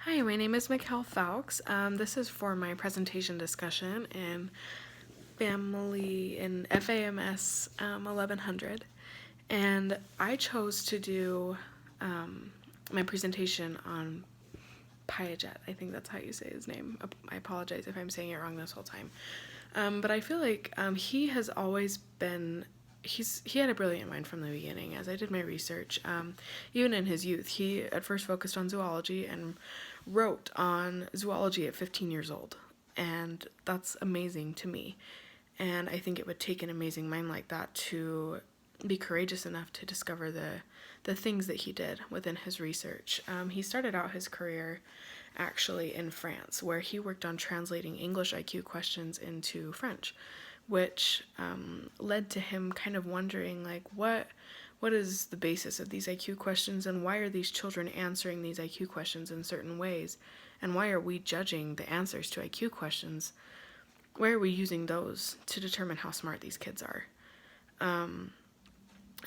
Hi, my name is Mikkel Fawkes. This is for my presentation discussion in family in FAMS 1100. And I chose to do my presentation on Piaget. I think that's how you say his name. I apologize if I'm saying it wrong this whole time. But I feel like he has always been he had a brilliant mind from the beginning. As I did my research, even in his youth, he at first focused on zoology and wrote on zoology at 15 years old, and that's amazing to me. And I think it would take an amazing mind like that to be courageous enough to discover the things that he did within his research. He started out his career actually in France, where he worked on translating English IQ questions into French, which led to him kind of wondering, like, what is the basis of these IQ questions, and why are these children answering these IQ questions in certain ways, and why are we judging the answers to IQ questions? Why are we using those to determine how smart these kids are? And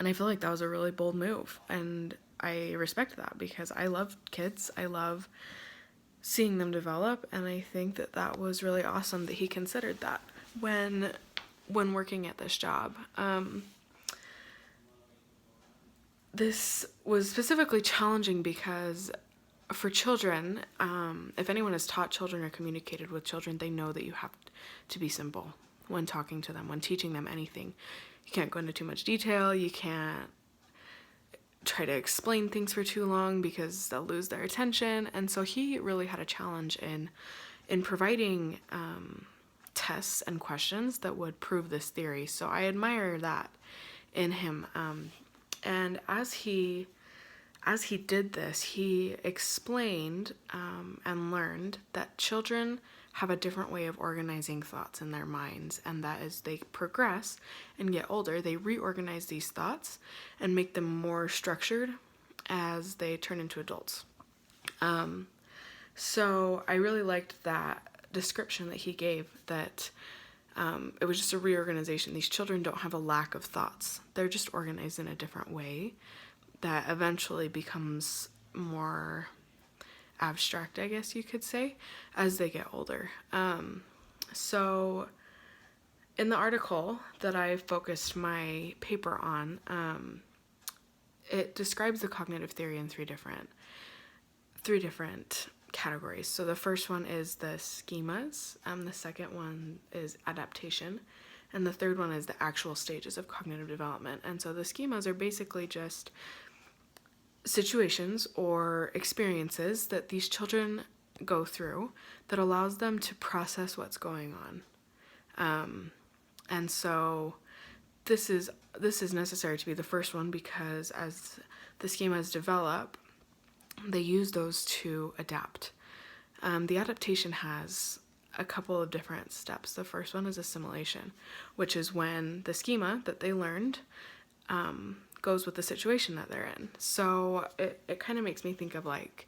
I feel like that was a really bold move, and I respect that because I love kids. I love seeing them develop, and I think that that was really awesome that he considered that when working at this job. This was specifically challenging because for children, if anyone has taught children or communicated with children, they know that you have to be simple when talking to them, when teaching them anything. You can't go into too much detail. You can't try to explain things for too long because they'll lose their attention. And so he really had a challenge in providing tests and questions that would prove this theory. So I admire that in him. And as he did this, he explained and learned that children have a different way of organizing thoughts in their minds, and that as they progress and get older, they reorganize these thoughts and make them more structured as they turn into adults. So I really liked that description that he gave, that it was just a reorganization. These children don't have a lack of thoughts. They're just organized in a different way that eventually becomes more abstract, I guess you could say, as they get older. So in the article that I focused my paper on, it describes the cognitive theory in three different categories. So the first one is the schemas, the second one is adaptation, and the third one is the actual stages of cognitive development. And so the schemas are basically just situations or experiences that these children go through that allows them to process what's going on. And so this is necessary to be the first one because as the schemas develop, they use those to adapt. The adaptation has a couple of different steps. The first one is assimilation, which is when the schema that they learned goes with the situation that they're in. So it kind of makes me think of, like,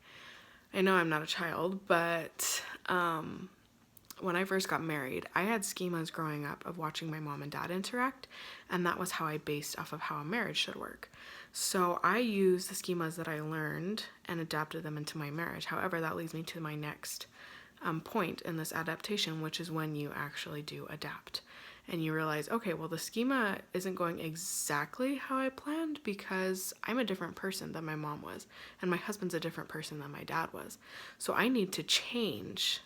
I know I'm not a child, but when I first got married, I had schemas growing up of watching my mom and dad interact, and that was how I based off of how a marriage should work. So I used the schemas that I learned and adapted them into my marriage. However, that leads me to my next point in this adaptation, which is when you actually do adapt. And you realize, okay, well, the schema isn't going exactly how I planned because I'm a different person than my mom was, and my husband's a different person than my dad was. So I need to change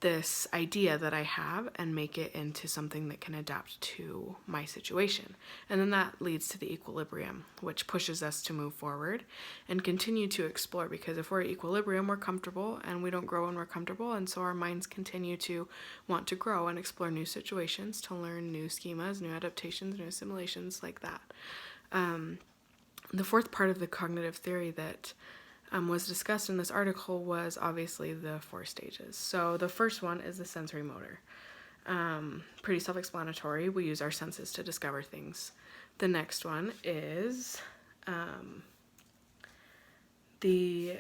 this idea that I have and make it into something that can adapt to my situation. And then that leads to the equilibrium, which pushes us to move forward and continue to explore, because if we're at equilibrium, we're comfortable, and we don't grow when we're comfortable, and so our minds continue to want to grow and explore new situations, to learn new schemas, new adaptations, new assimilations, like that. The fourth part of the cognitive theory that was discussed in this article was obviously the four stages. So the first one is the sensory motor. Pretty self-explanatory. We use our senses to discover things. The next one is the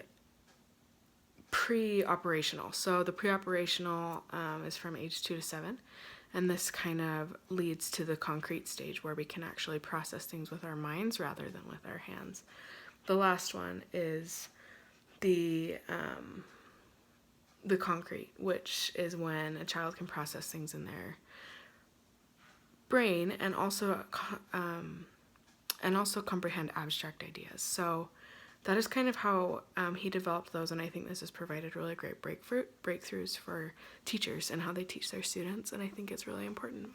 pre-operational. So the pre-operational is from age 2 to 7. And this kind of leads to the concrete stage where we can actually process things with our minds rather than with our hands. The last one is the concrete, which is when a child can process things in their brain and also comprehend abstract ideas. So that is kind of how he developed those, and I think this has provided really great breakthroughs for teachers and how they teach their students, and I think it's really important.